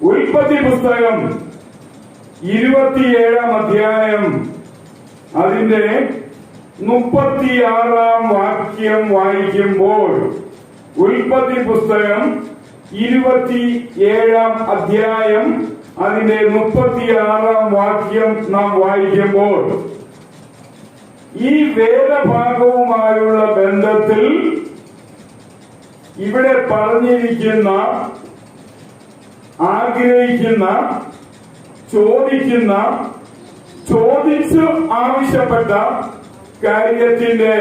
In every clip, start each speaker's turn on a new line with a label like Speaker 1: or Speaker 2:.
Speaker 1: ഉൽപ്പത്തി പുസ്തകം 27-ാം അധ്യായം അതിന്റെ 36-ാം വാക്യം വായിക്കുമ്പോൾ, ഉൽപ്പത്തി പുസ്തകം 27-ാം അധ്യായം അതിന്റെ 36-ാം വാക്യം നാം വായിക്കുമ്പോൾ, ഈ വേദഭാഗവുമായുള്ള ബന്ധത്തിൽ ഇവിടെ പറഞ്ഞിരിക്കുന്ന, ആഗ്രഹിക്കുന്ന, ചോദിച്ച് ആവശ്യപ്പെട്ട കാര്യത്തിന്റെ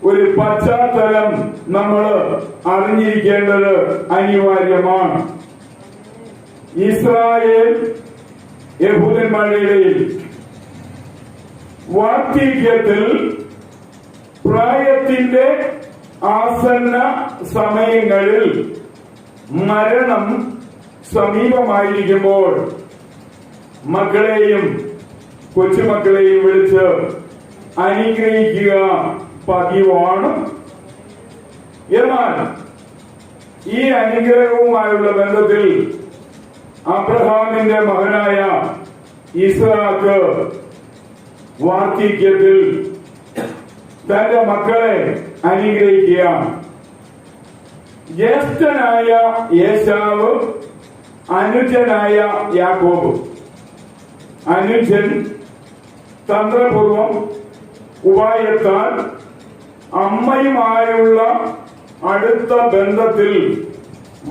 Speaker 1: ഒരു പശ്ചാത്തലം നമ്മൾ അറിഞ്ഞിരിക്കേണ്ടത് അനിവാര്യമാണ്. ഇസ്രായേൽ യഹൂദന്മാരുടെ ഇടയിൽ വാർദ്ധക്യത്തിൽ പ്രായത്തിന്റെ ആസന്ന സമയങ്ങളിൽ മരണം സമീപമായിരിക്കുമ്പോൾ മക്കളെയും കൊച്ചുമക്കളെയും വിളിച്ച് അനുഗ്രഹിക്കുക പതിവാണ്. എന്നാൽ ഈ അനുഗ്രഹവുമായുള്ള ബന്ധത്തിൽ അബ്രഹാമിന്റെ മകനായ ഇസ്ഹാക്ക് വാർദ്ധക്യത്തിൽ തന്റെ മക്കളെ അനുഗ്രഹിക്കുക. ജ്യേഷ്ഠനായ ഏശാവ്, അനുജനായ യാക്കോബ്. അനുജൻ തന്ത്രപൂർവം ഉപായത്താൽ അമ്മയുമായുള്ള അടുത്ത ബന്ധത്തിൽ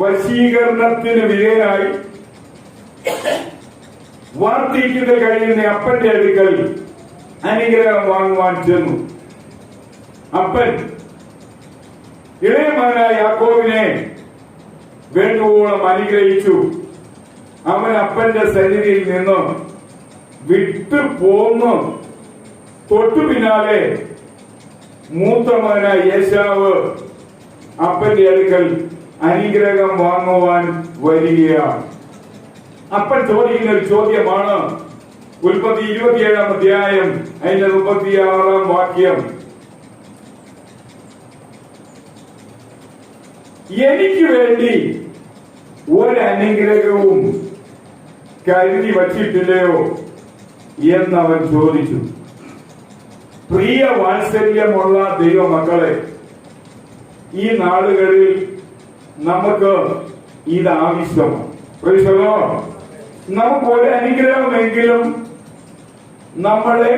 Speaker 1: വശീകരണത്തിന് വിധേയനായി വാർദ്ധക്യത്തിൽ കഴിയുന്ന അപ്പന്റെ അടുക്കൽ അനുഗ്രഹം വാങ്ങുവാൻ ചെന്നു. അപ്പൻ ഇളയ മകനായ യാക്കോബിനെ വേണ്ടുവോളം അനുഗ്രഹിച്ചു. അവൻ അപ്പന്റെ സന്നിധിയിൽ നിന്ന് വിട്ടു പോന്നു. തൊട്ടു പിന്നാലെ മൂത്ത മകനായ ഏശാവ് അപ്പന്റെ അടുക്കൽ അനുഗ്രഹം വാങ്ങുവാൻ വരികയാണ്. അപ്പൻ ചോദിക്കുന്ന ഒരു ചോദ്യമാണ് ഉൽപ്പത്തി 27-ാം അധ്യായം അതിന്റെ 36-ാം വാക്യം. എനിക്ക് വേണ്ടി ഒരനുഗ്രഹവും കരുതി വച്ചിട്ടില്ലയോ എന്നവൻ ചോദിച്ചു. പ്രിയ വാത്സല്യമുള്ള ദൈവമക്കളെ, ഈ നാളുകളിൽ നമുക്ക് ഇത് ആവശ്യമാണ്. നമുക്ക് ഒരു അനുഗ്രഹമെങ്കിലും നമ്മളെ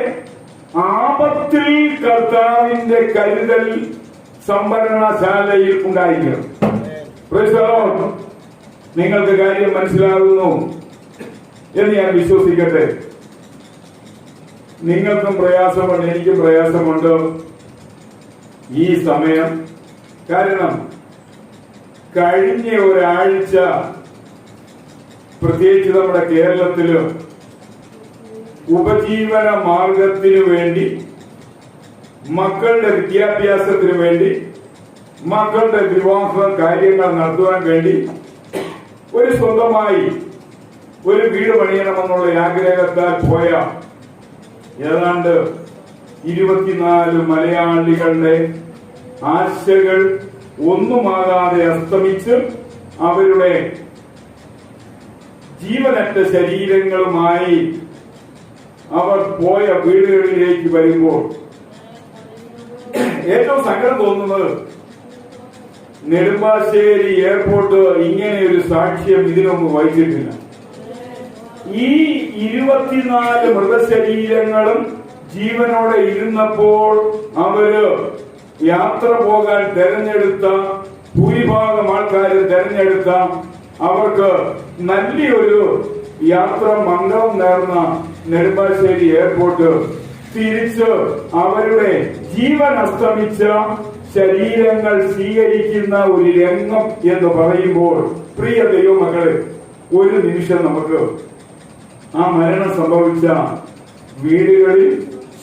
Speaker 1: ആപത്തിൽ കർത്താവിന്റെ കരുതൽ സംഭരണശാലയിൽ ഉണ്ടായിരിക്കണം. നിങ്ങൾക്ക് കാര്യം മനസ്സിലാകുന്നു എന്ന് ഞാൻ വിശ്വസിക്കട്ടെ. നിങ്ങൾക്കും പ്രയാസമുണ്ട്, എനിക്കും പ്രയാസമുണ്ട് ഈ സമയം. കാരണം കഴിഞ്ഞ ഒരാഴ്ച പ്രത്യേകിച്ച് നമ്മുടെ കേരളത്തില് ഉപജീവന മാർഗത്തിനു വേണ്ടി, മക്കളുടെ വിദ്യാഭ്യാസത്തിനു വേണ്ടി, മക്കളുടെ വിവാഹ കാര്യങ്ങൾ നടത്തുവാൻ വേണ്ടി ഒരു സ്വന്തമായി ഒരു വീട് പണിയണമെന്നുള്ള ആഗ്രഹത്താൽ പോയ ഏതാണ്ട് 24 മലയാളികളുടെ ആശകൾ ഒന്നുമാകാതെ അസ്തമിച്ച് അവരുടെ ജീവനറ്റ ശരീരങ്ങളുമായി അവർ പോയ വീടുകളിലേക്ക് വരുമ്പോൾ ഏറ്റവും സങ്കടം തോന്നുന്നത്, നെടുമ്പാശ്ശേരി എയർപോർട്ട് ഇങ്ങനെ ഒരു സാക്ഷ്യം ഇതിനൊന്നും വഹിച്ചിട്ടില്ല. ഈ 24 മൃതശരീരങ്ങളും ജീവനോടെ ഇരുന്നപ്പോൾ അവര് യാത്ര പോകാൻ തെരഞ്ഞെടുത്ത, ഭൂരിഭാഗം ആൾക്കാര് തെരഞ്ഞെടുത്ത, അവർക്ക് നല്ലൊരു യാത്ര മംഗളം നേർന്ന നെടുമ്പാശ്ശേരി എയർപോർട്ട് തിരിച്ച് അവരുടെ ജീവൻ അസ്തമിച്ച ശരീരങ്ങൾ സ്വീകരിക്കുന്ന ഒരു രംഗം എന്ന് പറയുമ്പോൾ, പ്രിയ ദൈവമക്കളെ, ഒരു നിമിഷം നമുക്ക് ആ മരണം സംഭവിച്ച വീടുകളിൽ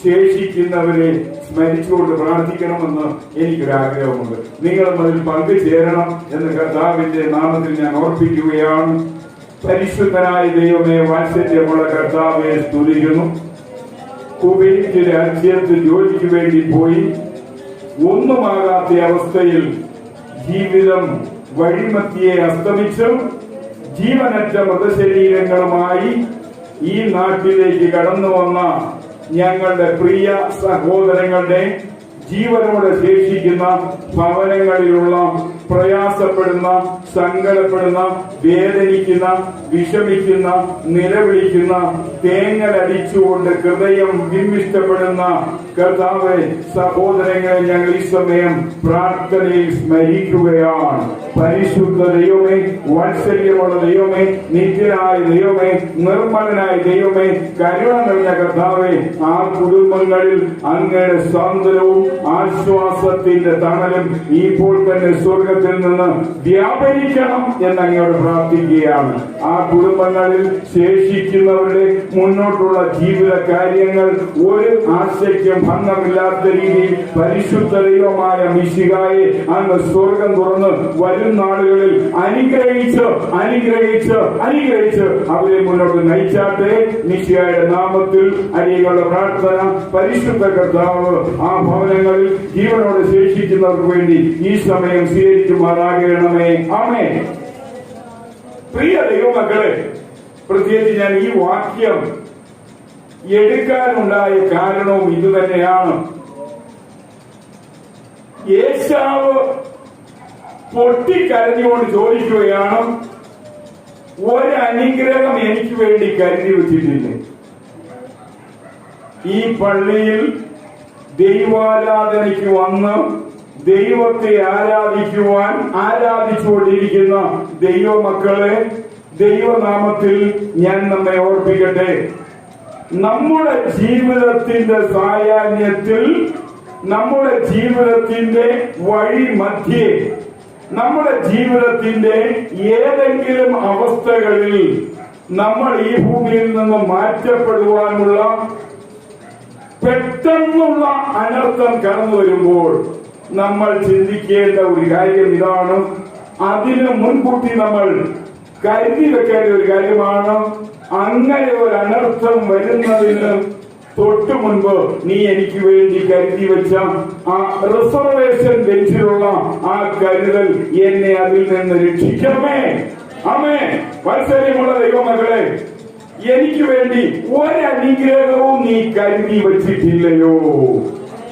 Speaker 1: ശേഷിക്കുന്നവരെ സ്മരിച്ചുകൊണ്ട് പ്രാർത്ഥിക്കണമെന്ന് എനിക്കൊരാഗ്രഹമുണ്ട്. നിങ്ങളും അതിൽ പങ്കുചേരണം എന്ന് കർത്താവിന്റെ നാമത്തിൽ ഞാൻ ഓർപ്പിക്കുകയാണ്. പരിശുദ്ധനായ ദൈവമേ, വാത്സല്യമുള്ള കർത്താവെ സ്തുതിക്കുന്നു. കുവൈറ്റ് രാജ്യത്ത് ജോലിക്ക് വേണ്ടി പോയി ഒന്നുമാകാത്ത അവസ്ഥയിൽ ജീവിതം വഴിമധ്യേ അസ്തമിച്ചു ജീവനറ്റ മൃതശരീരങ്ങളുമായി ഈ നാട്ടിലേക്ക് കടന്നു വന്ന ഞങ്ങളുടെ പ്രിയ സഹോദരങ്ങളുടെ ജീവനോടെ ശേഷിക്കുന്ന ഭവനങ്ങളിലുള്ള പ്രയാസപ്പെടുന്ന, സങ്കടപ്പെടുന്ന, വേദനിക്കുന്ന, വിഷമിക്കുന്ന, നിലവിളിക്കുന്ന, തേങ്ങലടിച്ചുകൊണ്ട് ഹൃദയം വിമ്മിഷ്ടപ്പെടുന്ന കർത്താവേ, സഹോദരങ്ങളെ ഞങ്ങൾ ഈ സമയം പ്രാർത്ഥനയിൽ സ്മരിക്കുകയാണ്. പരിശുദ്ധ ദൈവമേ, വാത്സല്യമുള്ള ദൈവമേ, നിത്യനായ ദൈവമേ, നിർമ്മലനായ ദൈവമേ, കരുണ നിറഞ്ഞ കർത്താവേ, ആ കുടുംബങ്ങളിൽ അങ്ങയുടെ സാന്ത്വനവും ആശ്വാസത്തിന്റെ തണലും ഇപ്പോൾ തന്നെ സ്വർഗത്തിൽ നിന്ന് വ്യാപരിക്കണം എന്ന് അങ്ങയോട് പ്രാർത്ഥിക്കുകയാണ്. ആ കുടുംബങ്ങളിൽ ശേഷിക്കുന്നവരുടെ മുന്നോട്ടുള്ള ജീവിത കാര്യങ്ങൾ ഒരു ആശയ്ക്കും ഭംഗമില്ലാത്ത രീതിയിൽ പരിശുദ്ധ ദൈവമായ മിശിഹായെ അങ്ങ് സ്വർഗം തുറന്ന് വരും നാളുകളിൽ അനുഗ്രഹിച്ച് അവരെ മുന്നോട്ട് നയിച്ചാട്ടെ. മിശിഹായുടെ നാമത്തിൽ അരികളുടെ പ്രാർത്ഥന പരിശുദ്ധ കർത്താവ് ആ ഭവനങ്ങളിൽ ജീവനോടെ ശേഷിക്കുന്നവർക്ക് വേണ്ടി ഈ സമയം സ്വീകരിക്കുമാറാകണമേ. ആമേൻ. പ്രിയ ദൈവമക്കളെ, പ്രത്യേകിച്ച് ഞാൻ ഈ വാക്യം എടുക്കാനുണ്ടായ കാരണവും ഇതുതന്നെയാണ്. ഏശാവ് പൊട്ടിക്കരഞ്ഞുകൊണ്ട് ചോദിക്കുകയാണ്, ഒരനുഗ്രഹം എനിക്ക് വേണ്ടി കരുതി വെച്ചിട്ടില്ലേ? ഈ പള്ളിയിൽ ദൈവാരാധനയ്ക്ക് വന്ന് ദൈവത്തെ ആരാധിച്ചുകൊണ്ടിരിക്കുന്ന ദൈവമക്കളെ, ദൈവനാമത്തിൽ ഞാൻ നമ്മെ ഓർപ്പിക്കട്ടെ. നമ്മുടെ ജീവിതത്തിന്റെ സായാഹ്നത്തിൽ, നമ്മുടെ ജീവിതത്തിന്റെ വഴി മധ്യേ, നമ്മുടെ ജീവിതത്തിന്റെ ഏതെങ്കിലും അവസ്ഥകളിൽ നമ്മൾ ഈ ഭൂമിയിൽ നിന്ന് മാറ്റപ്പെടുവാനുള്ള പെട്ടെന്നുള്ള അനർത്ഥം കടന്നു വരുമ്പോൾ നമ്മൾ ചിന്തിക്കേണ്ട ഒരു കാര്യം ഇതാണ്. അതിന് മുൻകൂട്ടി നമ്മൾ കരുതി വെക്കേണ്ട ഒരു കാര്യമാണ്. അങ്ങനെ ഒരു അനർത്ഥം വരുന്നതിന് തൊട്ടു മുൻപ് നീ എനിക്ക് വേണ്ടി കരുതി വെച്ച ആ റിസർവേഷൻ ബെഞ്ചിലുള്ള ആ കരുതൽ എന്നെ അതിൽ നിന്ന് രക്ഷിക്കണമേ. ആമേ. വാത്സല്യമുള്ള ദൈവമക്കളെ, എനിക്ക് വേണ്ടി ഒരനുഗ്രഹവും നീ കരുതി വച്ചിട്ടില്ലയോ?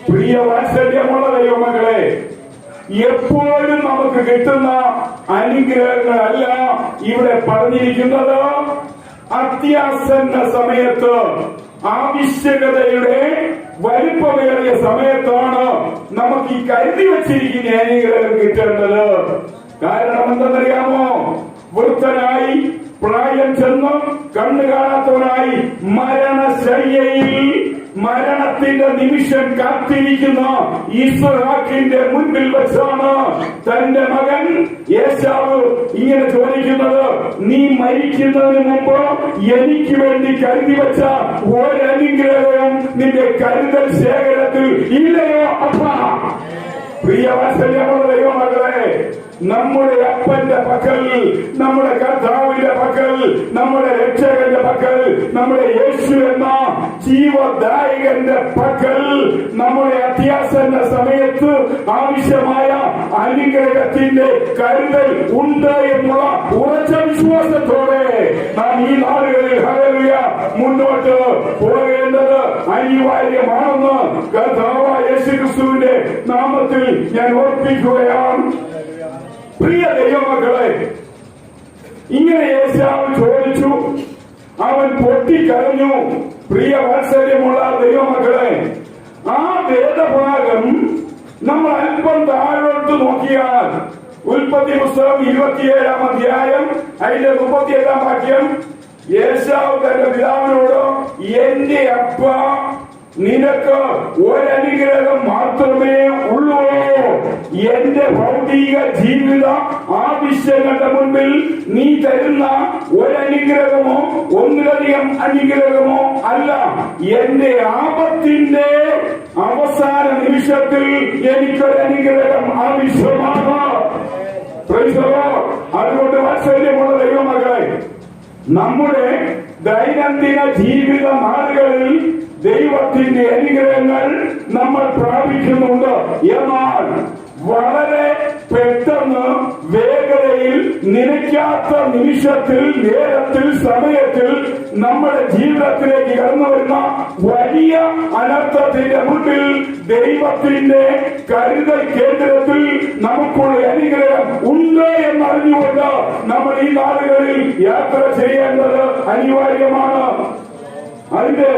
Speaker 1: പ്രിയ വാത്സല്യമുള്ള ദൈവമക്കളെ, എപ്പോഴും നമുക്ക് കിട്ടുന്ന അനുഗ്രഹങ്ങളല്ല ഇവിടെ പറഞ്ഞിരിക്കുന്നത്. അത്യാസന്ന സമയത്ത്, ആവശ്യകതയുടെ വലിപ്പമേറിയ സമയത്താണ് നമുക്ക് ഈ കരുതി വച്ചിരിക്കുന്ന അനുഗ്രഹം കിട്ടേണ്ടത്. കാരണം എന്തെന്നറിയാമോ? വൃദ്ധനായി, പ്രായം ചെന്ന്, കണ്ണു കാണാത്തവനായി മരണശയ്യയിൽ മരണത്തിന്റെ നിമിഷം കാത്തിരിക്കുന്ന ഇസ്ഹാക്കിന്റെ മുൻപിൽ വെച്ചാണ് തന്റെ മകൻ ഏശാവ് ഇങ്ങനെ ചോദിക്കുന്നത്, നീ മരിക്കുന്നതിന് മുമ്പ് എനിക്ക് വേണ്ടി കരുതി വെച്ച ഒരനുഗ്രഹവും നിന്റെ കരുതൽ ശേഖരത്തിൽ ഇല്ലയോ അപ്പാ? പ്രിയ വാത്സല്യമുള്ള ദൈവമക്കളെ, നമ്മുടെ അപ്പന്റെ പക്കൽ, നമ്മുടെ കർത്താവിന്റെ പക്കൽ, നമ്മുടെ രക്ഷകന്റെ പക്കൽ, നമ്മുടെ യേശു എന്ന ജീവദായകന്റെ പക്കൽ നമ്മുടെ അത്യാസന്ന സമയത്ത് ആവശ്യമായ അനുഗ്രഹത്തിന്റെ കരുതൽ ഉണ്ട് എന്നുള്ള ഉറച്ച വിശ്വാസത്തോടെ നാം ഈ നാളുകളിൽ ഹല്ലേലൂയ മുന്നോട്ട് പോകേണ്ടത് അനിവാര്യമാണെന്ന് കർത്താവായ യേശുക്രിസ്തുവിന്റെ നാമത്തിൽ ഞാൻ ഓർപ്പിക്കുകയാണ്. പ്രിയ ദൈവമക്കളെ, ഇങ്ങനെ ഏശാവ് ചോദിച്ചു, അവൻ പൊട്ടിക്കരഞ്ഞു. പ്രിയ വാത്സല്യമുള്ള ദൈവമക്കളെ, ആ വേദഭാഗം നമ്മൾ അല്പം താഴോട്ട് നോക്കിയാൽ ഉൽപ്പത്തി പുസ്തകം 27-ാം അധ്യായം അതിന്റെ 37-ാം വാക്യം, ഏശാവ് തന്റെ പിതാവിനോട്, എന്റെ അപ്പ, നിനക്ക് ഒരനുഗ്രഹം മാത്രമേ ഉള്ളൂ. എന്റെ ഭൗതിക ജീവിത ആവശ്യങ്ങളുടെ മുൻപിൽ നീ തരുന്ന ഒരനുഗ്രഹമോ ഒന്നിലധികം അനുഗ്രഹമോ അല്ല. എന്റെ ആപത്തിന്റെ അവസാന നിമിഷത്തിൽ എനിക്കൊരനുഗ്രഹം ആവശ്യമാണ്. അതുകൊണ്ട് വാത്സല്യമുള്ള ദൈവമക്കളെ, നമ്മുടെ ദൈനംദിന ജീവിത നാളുകളിൽ ദൈവത്തിന്റെ അനുഗ്രഹങ്ങൾ നമ്മൾ പ്രാപിക്കുന്നുണ്ട്. എന്നാൽ വളരെ പെട്ടെന്ന് വേഗതയിൽ നനയ്ക്കാത്ത നിമിഷത്തിൽ, നേരത്തിൽ, സമയത്തിൽ നമ്മുടെ ജീവിതത്തിലേക്ക് കടന്നു വരുന്ന വലിയ അനർത്ഥത്തിന്റെ മുന്നിൽ ദൈവത്തിന്റെ കരുതൽ കേന്ദ്രത്തിൽ നമുക്കുള്ള അനുഗ്രഹം ഉണ്ട് എന്നറിഞ്ഞുകൊണ്ട് നമ്മൾ ഈ നാളുകളിൽ യാത്ര ചെയ്യേണ്ടത് അനിവാര്യമാണ്. അതിന്റെ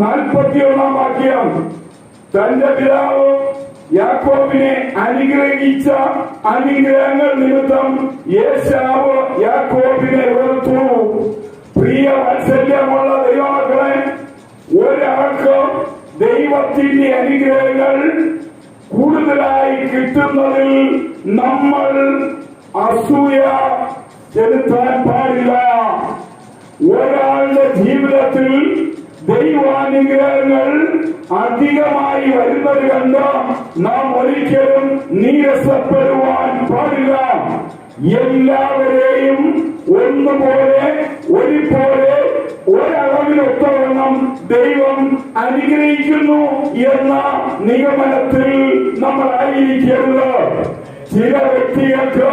Speaker 1: 41 വാക്യം, തന്റെ പിതാവ് യാക്കോബിനെ അനുഗ്രഹിച്ച അനുഗ്രഹങ്ങൾ നിമിത്തം ഏശാവ് യാക്കോബിനെ വെറുത്തു. പ്രിയ വാത്സല്യമുള്ള ദൈവമക്കളെ, ഒരാൾക്ക് ദൈവത്തിന്റെ അനുഗ്രഹങ്ങൾ കൂടുതലായി കിട്ടുന്നതിൽ നമ്മൾ അസൂയ ചെലുത്താൻ പാടില്ല. ഒരാളുടെ ജീവിതത്തിൽ ദൈവാനുഗ്രഹങ്ങൾ അധികമായി വരുന്നത് കണ്ട് നാം ഒരിക്കലും നീരസപ്പെടുവാൻ പാടില്ല. എല്ലാവരെയും ഒന്നുപോലെ, ഒരുപോലെ, ഒരളവിലൊത്തവണ്ണം ദൈവം അനുഗ്രഹിക്കുന്നു എന്ന നിഗമനത്തിൽ നമ്മൾ ആയിരിക്കരുത്. ചില വ്യക്തികൾക്ക്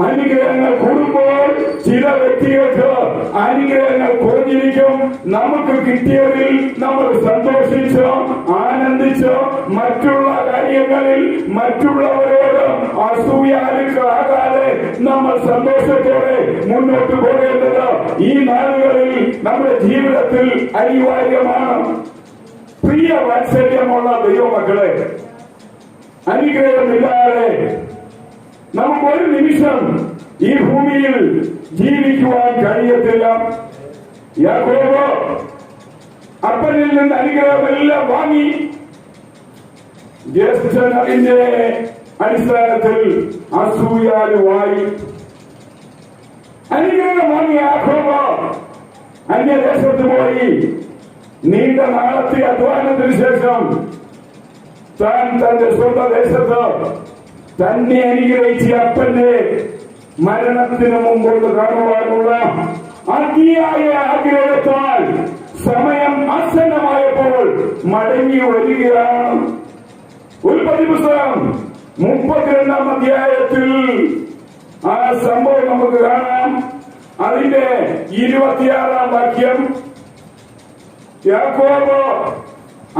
Speaker 1: അനുഗ്രഹങ്ങൾ കൂടുമ്പോൾ ചില വ്യക്തികൾക്ക് അനുഗ്രഹങ്ങൾ കുറഞ്ഞിരിക്കും. നമുക്ക് കിട്ടിയതിൽ നമ്മൾ സന്തോഷിച്ച് ആനന്ദിച്ച് മറ്റുള്ള കാര്യങ്ങളിൽ മറ്റുള്ളവരോട് അസൂയാലുക്കളാകാതെ നമ്മൾ സന്തോഷത്തോടെ മുന്നോട്ട് പോകേണ്ടത് ഈ നാളുകളിൽ നമ്മുടെ ജീവിതത്തിൽ അനിവാര്യമാണ്. പ്രിയ വാത്സല്യമുള്ള ദൈവമക്കളെ, അനുഗ്രഹമില്ലാതെ നമുക്കൊരു നിമിഷം ഈ ഭൂമിയിൽ ജീവിക്കുവാൻ കഴിയത്തില്ല. യാക്കോബ് അപ്പനിൽ നിന്ന് അനുഗ്രഹമെല്ലാം വാങ്ങി ജ്യേഷ്ഠനറിന്റെ അടിസ്ഥാനത്തിൽ അസൂയാലുവായി അനുഗ്രഹം വാങ്ങിയ യാക്കോബ് അന്യദേശത്ത് പോയി. നീണ്ട നാളത്തെ അധ്വാനത്തിന് ശേഷം താൻ തന്റെ സ്വന്തം ദേശത്ത് തന്നെ അനുഗ്രഹിച്ച അപ്പന്റെ മരണത്തിന് മുമ്പ് കാണുവാനുള്ള അതിയായ ആഗ്രഹത്താൽ സമയം ആസന്നമായപ്പോൾ മടങ്ങി വരികയാണ്. ഉൽപ്പത്തി പുസ്തകം 32 അധ്യായത്തിൽ ആ സംഭവം നമുക്ക് കാണാം. അതിന്റെ 26 വാക്യം, യാക്കോബ്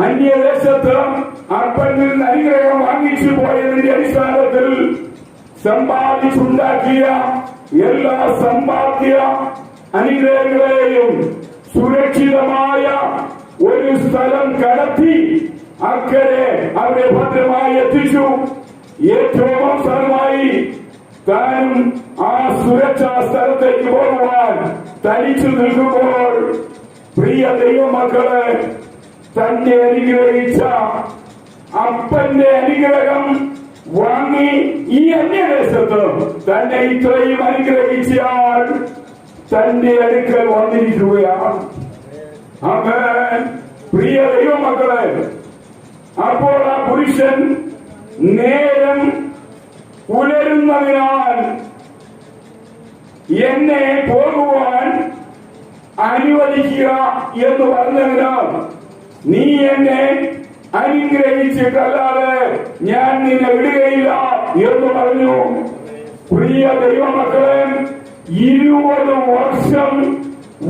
Speaker 1: അന്യദേശത്ത് അപ്പനിൽ നിന്ന് അനുഗ്രഹം വാങ്ങിച്ചു പോയതിന്റെ അടിസ്ഥാനത്തിൽ സമ്പാദിച്ചുണ്ടാക്കിയ എല്ലാ സമ്പാദ്യ അനുഗ്രഹങ്ങളെയും സുരക്ഷിതമായ ഒരു സ്ഥലം കടത്തി അക്കരെ അവരെ ഭദ്രമായി എത്തിച്ചു. ഏറ്റവും അവസാനമായി താനും ആ സുരക്ഷാ സ്ഥലത്തേക്ക് പോകുവാൻ തനിച്ചു നിൽക്കുമ്പോൾ പ്രിയ ദൈവമക്കളെ, തന്നെ അനുഗ്രഹിച്ച അപ്പന്റെ അനുഗ്രഹം വാങ്ങി ഈ അന്യദേശത്ത് തന്നെ ഇത്രയും അനുഗ്രഹിച്ചയാൾ തന്റെ അടുക്കൽ വന്നിരിക്കുകയാണ്. ആമേൻ. പ്രിയ ദൈവമക്കളെ, അപ്പോൾ ആ പുരുഷൻ നേരം പുലരുന്നതിനാൽ എന്നെ പോകുവാൻ അനുവദിക്കുക എന്ന് പറഞ്ഞതിനാൽ നീ എന്നെ അനുഗ്രഹിച്ചിട്ടല്ലാതെ ഞാൻ നിന്നെ വിടുകയില്ല എന്ന് പറഞ്ഞു. പ്രിയ ദൈവമക്കളെ, 20 വർഷം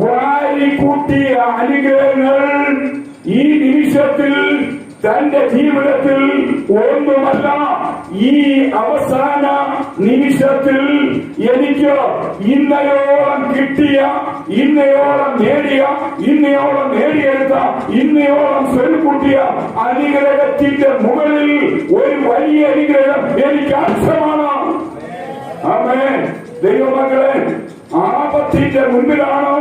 Speaker 1: വാരിക്കൂട്ടിയ അനുഗ്രഹങ്ങൾ ഈ നിമിഷത്തിൽ തന്റെ ജീവിതത്തിൽ ഒന്നുമല്ല. ഈ അവസാന നിമിഷത്തിൽ എനിക്ക് ഇന്നയോളം കിട്ടിയ, ഇന്നയോളം നേടിയ, ഇന്നയോളം നേടിയെടുത്ത, ഇന്നയോളം സ്വരുക്കൂട്ടിയ അനുഗ്രഹത്തിന്റെ മുകളിൽ ഒരു വലിയ അനുഗ്രഹം എനിക്ക് ആവശ്യമാണ്. ആമേൻ. ദൈവമക്കളെ, ആപത്തിന്റെ മുൻപിലാണോ,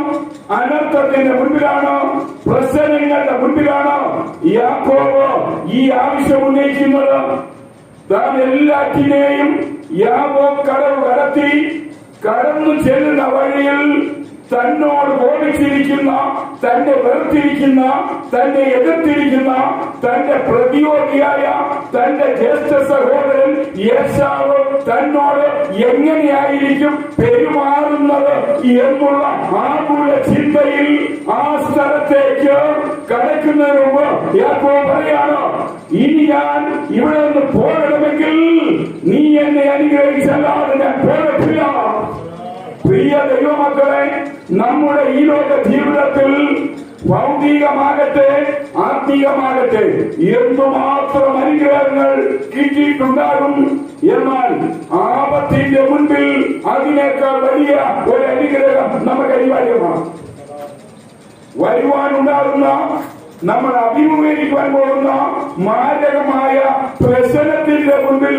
Speaker 1: അനർത്ഥത്തിന്റെ മുൻപിലാണോ, പ്രശ്നങ്ങളുടെ മുൻപിലാണോ യാക്കോബ് ഈ ആവശ്യം ഉന്നയിക്കുന്നത്? താൻ എല്ലാറ്റിനെയും യാക്കോബ് കടവ് കടത്തി കടന്നു ചെല്ലുന്ന വഴിയിൽ തന്നോട് കോപിച്ചിരിക്കുന്ന, തന്നെ വെറുത്തിരിക്കുന്ന, തന്നെ എതിർത്തിരിക്കുന്ന, തന്റെ പ്രതിയോഗിയായ തന്റെ ജ്യേഷ്ഠ സഹോദരൻ ഏശാവ് തന്നോട് എങ്ങനെയായിരിക്കും പെരുമാറുന്നത് എന്നുള്ള ആകുല ചിന്തയിൽ ആ സ്ഥലത്തേക്ക് കടക്കുന്നതിന് മുമ്പ് യാക്കോബ് പറയാണ്, ഇനി ഞാൻ ഇവിടെ നിന്ന് പോകണമെങ്കിൽ നീ എന്നെ അനുഗ്രഹിച്ചല്ലാതെ ഞാൻ പോകത്തില്ല. പ്രിയ ദൈവമക്കളെ, നമ്മുടെ ഈ ലോക ജീവിതത്തിൽ ഭൗതികമാകട്ടെ ആത്മീയമാകട്ടെ എന്തുമാത്രം അനുഗ്രഹങ്ങൾ കിട്ടിയിട്ടുണ്ടാകും. എന്നാൽ ആപത്തിന്റെ മുൻപിൽ അതിനേക്കാൾ വലിയ ഒരു അനുഗ്രഹം നമുക്ക് അനിവാര്യമാണ്. വരുവാനുണ്ടാകുന്ന, നമ്മൾ അഭിമുഖീകരിക്കുവാൻ പോകുന്ന മാരകമായ പ്രശ്നത്തിന്റെ മുൻപിൽ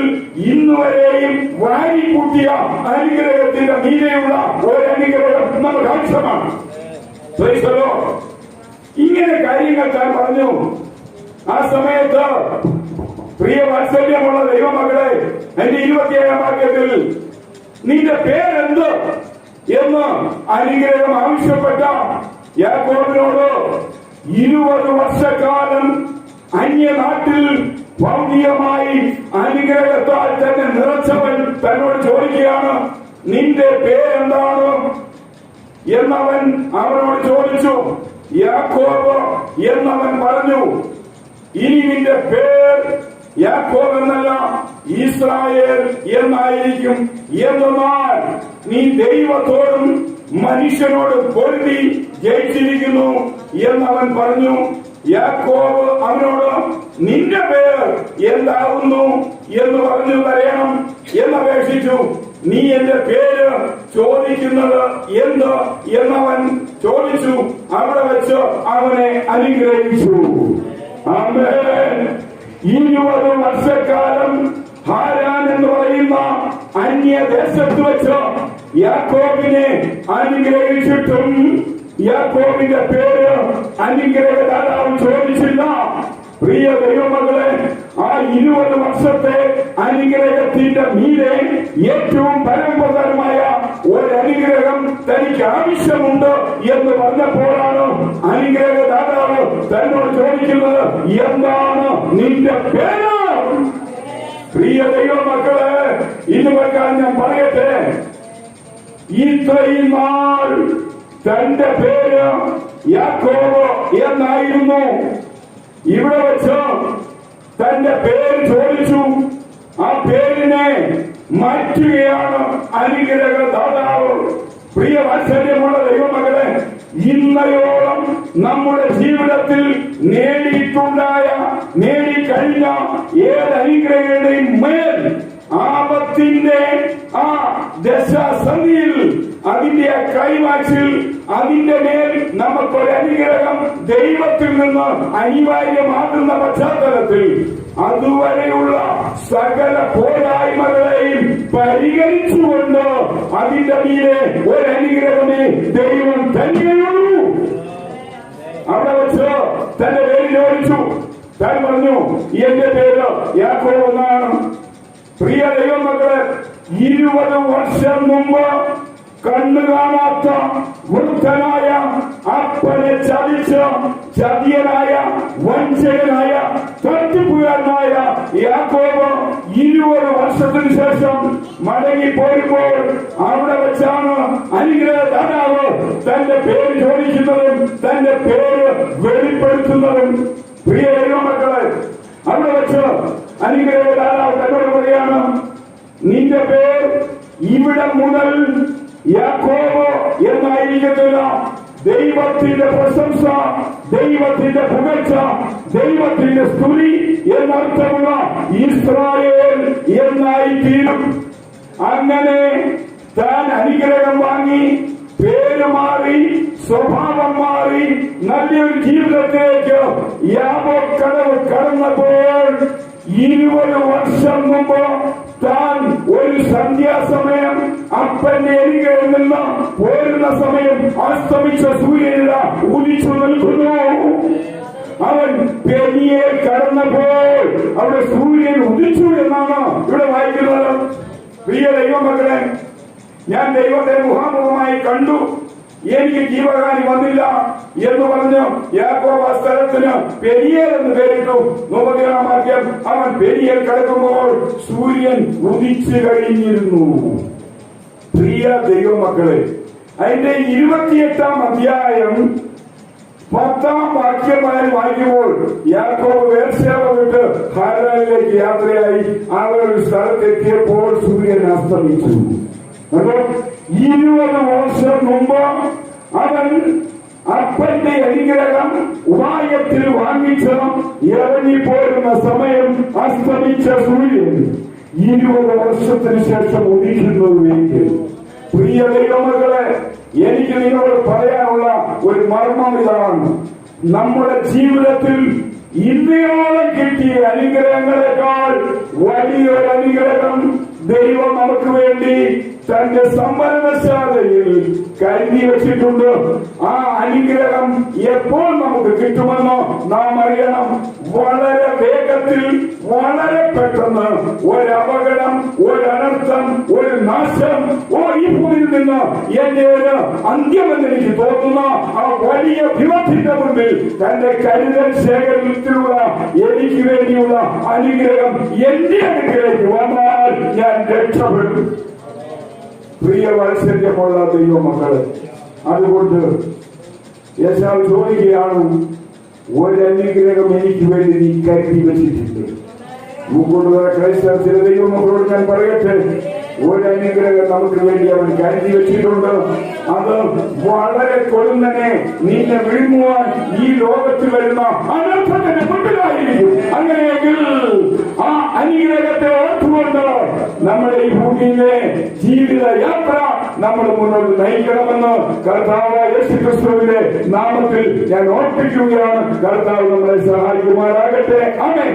Speaker 1: ഇന്നുവരെയും വാരിക്കൂട്ടിയ അനുഗ്രഹത്തിന്റെ മീതെയുള്ള ഒരു അനുഗ്രഹം നമുക്ക് ആവശ്യമാണ്. ഇങ്ങനെ കാര്യങ്ങൾ താൻ പറഞ്ഞു. ആ സമയത്ത് പ്രിയ വാത്സല്യമുള്ള ദൈവമകളെ, എന്റെ 27-ാം വാക്യത്തിൽ നിന്റെ പേരെന്ത് എന്ന് അനുഗ്രഹം ആവശ്യപ്പെട്ട യാക്കോബിനോട് 20 വർഷക്കാലം അന്യനാട്ടിൽ ഭൗതികമായി അനുഗ്രഹത്താൽ തന്നെ നിറച്ചവൻ തന്നോട് ചോദിക്കുകയാണ്, നിന്റെ പേരെന്താണ് എന്നവൻ അവനോട് ചോദിച്ചു. യാക്കോബ് എന്നവൻ പറഞ്ഞു. ഇനി നിന്റെ പേർ യാക്കോബ് എന്നല്ല ഇസ്രായേൽ എന്നായിരിക്കും. എന്നാൽ നീ ദൈവത്തോടും മനുഷ്യനോട് പൊരുതി ജയിച്ചിരിക്കുന്നു എന്നവൻ പറഞ്ഞു. യാക്കോബ് അവനോട് നിന്റെ പേർ എന്താകുന്നു എന്ന് പറഞ്ഞു തരയണം എന്നപേക്ഷിച്ചു. നീ എന്റെ പേര് ചോദിക്കുന്നത് എന്ത് എന്നവൻ ചോദിച്ചു. അവിടെ വെച്ച് അവനെ അനുഗ്രഹിച്ചു. ആമേൻ. 20 വർഷക്കാലം ഹാരാൻ എന്ന് പറയുന്ന അന്യദേശത്ത് വെച്ച് യാക്കോബിനെ അനുഗ്രഹിച്ചിട്ടും യാക്കോബിന്റെ പേര് അനുഗ്രഹദാതാവ് ചോദിച്ചില്ല. പ്രിയ ദൈവമകളെ, ആ 20 വർഷത്തെ അനുഗ്രഹത്തിന്റെ മീതെ ഏറ്റവും പരമ്പരാഗതമായ ഒരു അനുഗ്രഹം തനിക്ക് ആവശ്യമുണ്ട് എന്ന് പറഞ്ഞപ്പോഴാണ് അനുഗ്രഹദാതാവ് തന്നോട് ചോദിക്കുന്നത്, എന്താണ് നിന്റെ പേര്? പ്രിയ ദൈവമക്കളെ, ഇന്ന് വെക്കാൻ ഞാൻ പറയട്ടെ, ഇത്രയും നാൾ തന്റെ പേര് യാക്കോബ് എന്നായിരുന്നു. ഇവിടെ വെച്ച് തന്റെ പേര് ചോദിച്ചു. ആ പേരിനെ മാറ്റുകയാണ് അനുഗ്രഹദാതാവ്. പ്രിയ വാത്സല്യമുള്ള ദൈവമകളെ, ഇന്നയോളം നമ്മുടെ ജീവിതത്തിൽ നേടിക്കഴിഞ്ഞ ഏത് അനുഗ്രഹങ്ങളുടെയും മേൽ ആപത്തിന്റെ ആ ദശാസന്ധിയിൽ, അതിന്റെ കൈമാച്ചിൽ, അതിന്റെ മേൽ നമുക്കൊരു അനുഗ്രഹം ദൈവത്തിൽ നിന്ന് അനിവാര്യമാകുന്ന പശ്ചാത്തലത്തിൽ അതുവരെയുള്ള സകല പോരായ്മകളെയും പരിഗണിച്ചുകൊണ്ട് അതിന്റെ മീതെ ഒരു അനുഗ്രഹമേ ദൈവം തന്നെയുള്ളൂ. അവിടെ വെച്ച് തന്റെ പേര് ചോദിച്ചു. താൻ പറഞ്ഞു, എന്റെ പേര് യാക്കോബ് എന്നാണ്. പ്രിയ ദൈവമക്കളെ, 20 വർഷം മുമ്പ് കണ്ണു കാണാത്ത വൃദ്ധനായ അപ്പനെ ചതിച്ച ചതിയനായ വഞ്ചകനായ തട്ടിപ്പുകാരനായ യാക്കോബ് 20 വർഷത്തിന് ശേഷം മടങ്ങി പോരുമ്പോൾ അവിടെ വെച്ചാണ് അനുഗ്രഹദാതാവ് തന്റെ പേര് ചോദിക്കുന്നതും തന്റെ പേര് വെളിപ്പെടുത്തുന്നതും. പ്രിയ ദൈവമക്കളെ, അവിടെ വെച്ച് അനുഗ്രഹദാതാവ് തന്നോട് പറയാണ്, നിന്റെ പേർ ഇവിടെ മുതൽ യാക്കോബ് എന്നായിരിക്കത്തില്ല. ദൈവത്തിന്റെ പ്രശംസ, ദൈവത്തിന്റെ പുകഴ്ച, ദൈവത്തിന്റെ സ്തുതി എന്നർത്ഥമുള്ള ഇസ്രായേൽ എന്നായി തീരും. അങ്ങനെ താൻ അനുഗ്രഹം വാങ്ങി, പേര് മാറി, സ്വഭാവം മാറി, നല്ലൊരു ജീവിതത്തിലേക്ക് യാക്കോബ് കടന്നപ്പോൾ 20 വർഷം മുമ്പ് താൻ ഒരു സന്ധ്യാസമയം അപ്പന്റെ എരികയിൽ നിന്ന് പോരുന്ന സമയം അസ്തമിച്ച സൂര്യനില ഉദിച്ചു നിൽക്കുന്നു. അവൻ പെനിയെ കടന്നപ്പോൾ അവിടെ സൂര്യൻ ഉദിച്ചു എന്നാണ് ഇവിടെ വായിക്കുന്നത്. പ്രിയ ദൈവമക്കളെ, ഞാൻ ദൈവത്തെ മുഖാമുഖമായി കണ്ടു, എനിക്ക് ജീവഹാനി വന്നില്ല എന്ന് പറഞ്ഞു യാക്കോബ് ആ സ്ഥലത്തിന് പെരിയേൽ എന്ന് പേരിട്ടു. 30-ാം വാക്യം, അവൻ പെരിയേൽ കിടക്കുമ്പോൾ സൂര്യൻ ഉദിച്ചു കഴിഞ്ഞിരുന്നു. പ്രിയ ദൈവമക്കളെ, അതിന്റെ 28-ാം അധ്യായം 10-ാം വാക്യമായി വായിക്കുമ്പോൾ യാക്കോബ് ബേർശേബ വിട്ട് ഹാരാനിലേക്ക് യാത്രയായി. അവർ ഒരു സ്ഥലത്തെത്തിയപ്പോൾ സൂര്യൻ അസ്തമിച്ചു. 20 വർഷം മുമ്പ് അവൻ അപ്പന്റെ അനുഗ്രഹം ഉപായത്തിൽ വാങ്ങിച്ച ഇറങ്ങിപ്പോരുന്ന സമയം അസ്തമിച്ച സൂര്യൻ 20 വർഷത്തിന് ശേഷം ഉദിക്കുന്നതിലേക്ക്. പ്രിയ ദൈവമക്കളെ, എനിക്ക് നിങ്ങളോട് പറയാനുള്ള ഒരു മർമ്മം ഇതാണ്. നമ്മുടെ ജീവിതത്തിൽ ഇന്നയോളം കിട്ടിയ അനുഗ്രഹങ്ങളെക്കാൾ വലിയൊരു അനുഗ്രഹം ദൈവം നമുക്ക് വേണ്ടി തന്റെ സംവരണശാലയിൽ കരുതി വെച്ചിട്ടുണ്ട്. ആ അനുഗ്രഹം എപ്പോൾ നമുക്ക് കിട്ടുമെന്നോ നാം അറിയണം. വളരെ വേഗത്തിൽ, വളരെ പെട്ടെന്ന് ഒരപകടം, ഒരനർത്ഥം, ഒരു നാശം, ഈ ഭൂമിയിൽ നിന്ന് എന്റെ ഒരു അന്ത്യമെന്ന് എനിക്ക് തോന്നുന്ന ആ വലിയ വിപത്തിന്റെ മുമ്പിൽ തന്റെ കരുതൽ ശേഖരത്തിലുള്ള എനിക്ക് വേണ്ടിയുള്ള അനുഗ്രഹം എന്റെ അടുക്കിലേക്ക് വന്നാൽ ഞാൻ രക്ഷപ്പെടും. പ്രിയ വാത്സല്യമുള്ള ദൈവമക്കളെ, അതുകൊണ്ട് യേശാവ് ചോദിക്കുകയാണ്, ഒരനുഗ്രഹം എനിക്ക് വേണ്ടി നീ കരുതി വെച്ചിട്ടുണ്ട്. ഭൂകൊണ്ടുവരെ ക്രൈസ്തവ ചില ദൈവമക്കളോട് ഞാൻ പറയട്ടെ, ഒരനുഗ്രഹം നമുക്ക് വേണ്ടി അവൻ കരുതി വെച്ചിട്ടുണ്ട്. അത് വളരെ കൊഴുന്നനെ നിന്നെ വിഴുങ്ങുവാൻ ഈ ലോകത്തിൽ വരുന്ന അനർത്ഥത്തിന് മുന്നിലായിരിക്കും. അങ്ങനെയെങ്കിൽ ആ അനുഗ്രഹത്തെ ഓർത്തുകൊണ്ട് നമ്മുടെ ഈ ഭൂമിയിലെ ജീവിത യാത്ര നമ്മൾ മുന്നോട്ട് നയിക്കണമെന്ന് കർത്താവായ യേശുക്രിസ്തുവിന്റെ നാമത്തിൽ ഞാൻ ഓർപ്പിക്കുകയാണ്. കർത്താവ് നമ്മളെ സഹായിക്കുമാറാകട്ടെ. ആമേൻ.